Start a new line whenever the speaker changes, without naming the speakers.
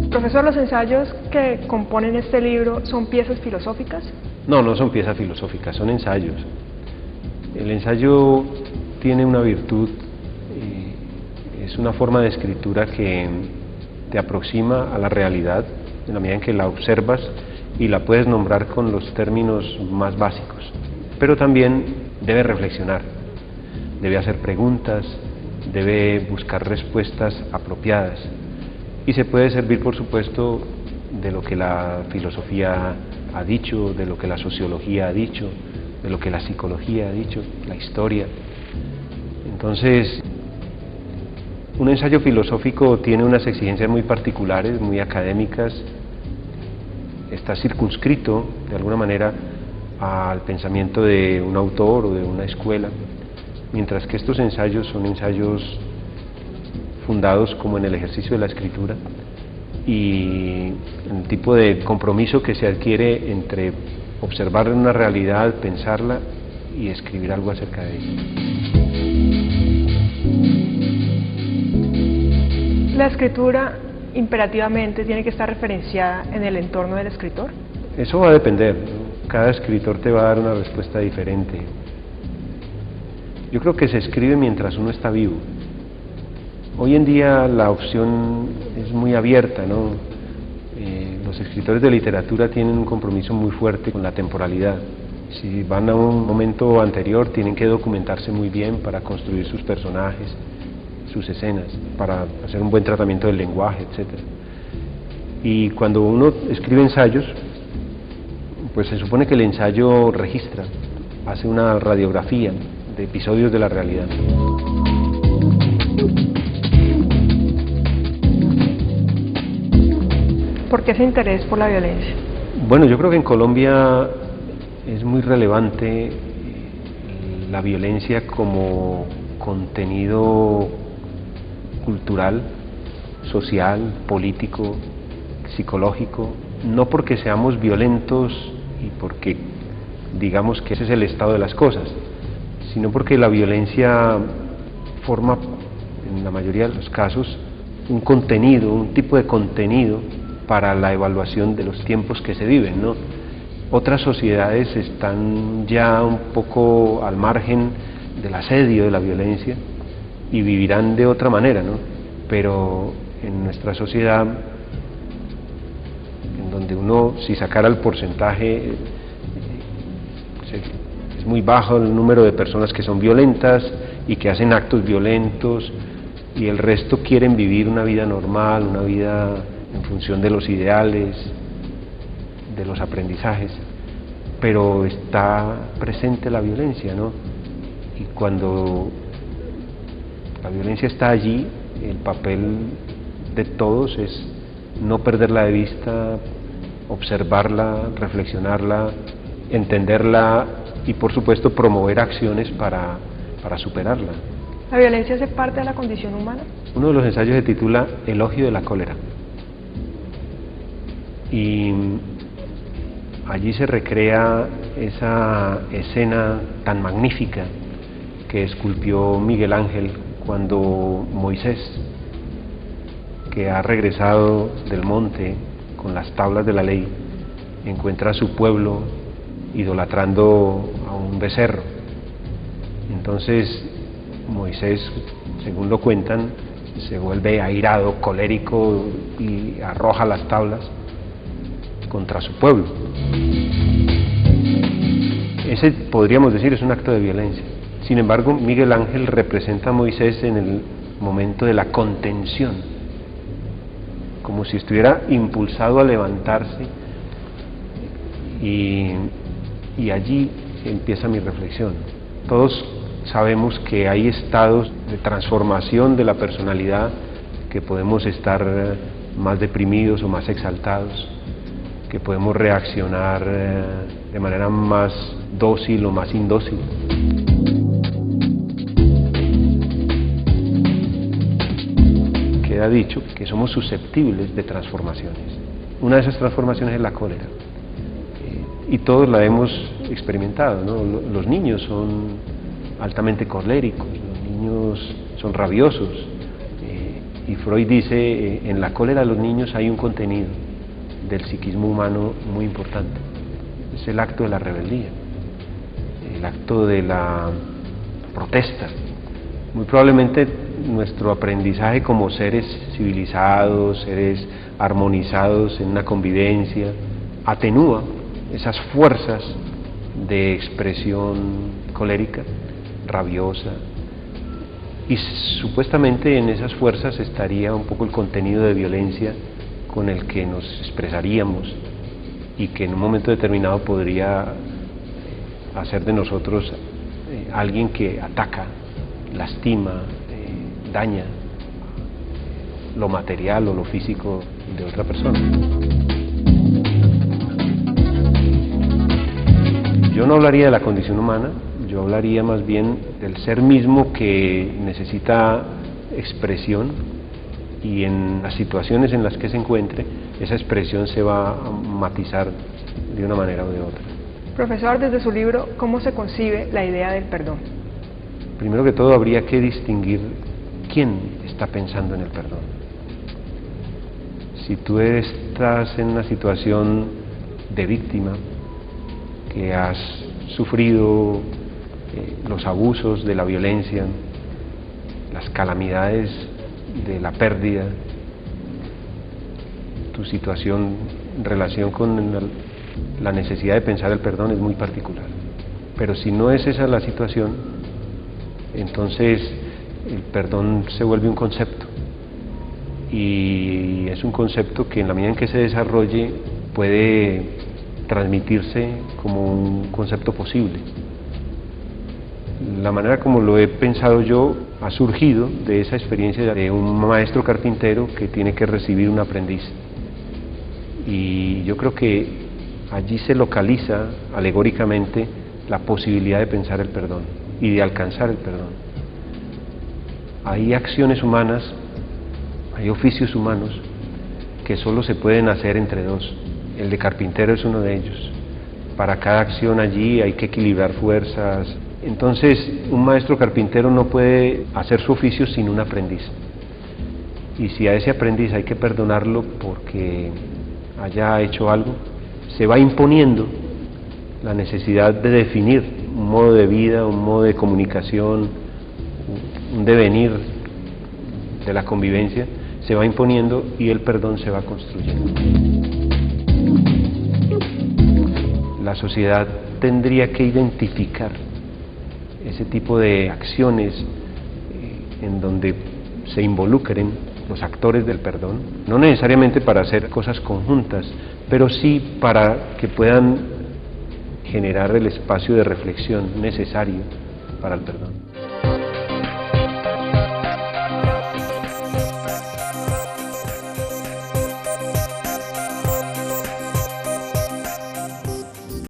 Profesor, ¿los ensayos que componen este libro son piezas filosóficas?
No, no son piezas filosóficas, son ensayos. El ensayo tiene una virtud, es una forma de escritura que te aproxima a la realidad en la medida en que la observas y la puedes nombrar con los términos más básicos. Pero también debe reflexionar, debe hacer preguntas, debe buscar respuestas apropiadas. Y se puede servir, por supuesto, de lo que la filosofía ha dicho, de lo que la sociología ha dicho, de lo que la psicología ha dicho, la historia. Entonces, un ensayo filosófico tiene unas exigencias muy particulares, muy académicas, está circunscrito, de alguna manera, al pensamiento de un autor o de una escuela, mientras que estos ensayos son ensayos fundados como en el ejercicio de la escritura y el tipo de compromiso que se adquiere entre observar una realidad, pensarla y escribir algo acerca de ella.
¿La escritura imperativamente tiene que estar referenciada en el entorno del escritor?
Eso va a depender, ¿no? Cada escritor te va a dar una respuesta diferente. Yo creo que se escribe mientras uno está vivo. Hoy en día la opción es muy abierta, ¿no? Los escritores de literatura tienen un compromiso muy fuerte con la temporalidad. Si van a un momento anterior, tienen que documentarse muy bien para construir sus personajes, sus escenas, para hacer un buen tratamiento del lenguaje, etc. Y cuando uno escribe ensayos, pues se supone que el ensayo registra, hace una radiografía de episodios de la realidad.
¿Por qué ese interés por la violencia?
Bueno, yo creo que en Colombia es muy relevante la violencia como contenido cultural, social, político, psicológico, no porque seamos violentos y porque digamos que ese es el estado de las cosas, sino porque la violencia forma, en la mayoría de los casos, un contenido, un tipo de contenido para la evaluación de los tiempos que se viven, ¿no? Otras sociedades están ya un poco al margen del asedio de la violencia y vivirán de otra manera, ¿no? Pero en nuestra sociedad, en donde uno, si sacara el porcentaje, es muy bajo el número de personas que son violentas y que hacen actos violentos, y el resto quieren vivir una vida normal, una vida en función de los ideales, de los aprendizajes, pero está presente la violencia, ¿no? Y cuando la violencia está allí, el papel de todos es no perderla de vista, observarla, reflexionarla, entenderla y, por supuesto, promover acciones para superarla.
¿La violencia hace parte de la condición humana?
Uno de los ensayos se titula Elogio de la cólera. Y allí se recrea esa escena tan magnífica que esculpió Miguel Ángel cuando Moisés, que ha regresado del monte con las tablas de la ley, encuentra a su pueblo idolatrando a un becerro. Entonces Moisés, según lo cuentan, se vuelve airado, colérico y arroja las tablas contra su pueblo. Ese, podríamos decir, es un acto de violencia. Sin embargo, Miguel Ángel representa a Moisés en el momento de la contención, como si estuviera impulsado a levantarse, y allí empieza mi reflexión. Todos sabemos que hay estados de transformación de la personalidad, que podemos estar más deprimidos o más exaltados, que podemos reaccionar de manera más dócil o más indócil. Queda dicho que somos susceptibles de transformaciones. Una de esas transformaciones es la cólera, y todos la hemos experimentado, ¿no? Los niños son altamente coléricos, los niños son rabiosos, Y Freud dice, en la cólera de los niños hay un contenido del psiquismo humano muy importante. Es el acto de la rebeldía, el acto de la protesta. Muy probablemente nuestro aprendizaje como seres civilizados, seres armonizados en una convivencia, atenúa esas fuerzas de expresión colérica, rabiosa, y supuestamente en esas fuerzas estaría un poco el contenido de violencia con el que nos expresaríamos y que en un momento determinado podría hacer de nosotros alguien que ataca, lastima, daña lo material o lo físico de otra persona. Yo no hablaría de la condición humana, yo hablaría más bien del ser mismo que necesita expresión, y en las situaciones en las que se encuentre, esa expresión se va a matizar de una manera o de otra.
Profesor, desde su libro, ¿cómo se concibe la idea del perdón?
Primero que todo habría que distinguir quién está pensando en el perdón. Si tú estás en una situación de víctima, que has sufrido los abusos de la violencia, las calamidades de la pérdida, tu situación en relación con la necesidad de pensar el perdón es muy particular. Pero si no es esa la situación, entonces el perdón se vuelve un concepto, y es un concepto que en la medida en que se desarrolle puede transmitirse como un concepto posible. La manera como lo he pensado yo ha surgido de esa experiencia de un maestro carpintero que tiene que recibir un aprendiz, y yo creo que allí se localiza alegóricamente la posibilidad de pensar el perdón y de alcanzar el perdón. Hay acciones humanas, hay oficios humanos que solo se pueden hacer entre dos. El de carpintero es uno de ellos. Para cada acción allí hay que equilibrar fuerzas. Entonces, un maestro carpintero no puede hacer su oficio sin un aprendiz. Y si a ese aprendiz hay que perdonarlo porque haya hecho algo, se va imponiendo la necesidad de definir un modo de vida, un modo de comunicación, un devenir de la convivencia, se va imponiendo y el perdón se va construyendo. La sociedad tendría que identificar ese tipo de acciones en donde se involucren los actores del perdón, no necesariamente para hacer cosas conjuntas, pero sí para que puedan generar el espacio de reflexión necesario para el perdón.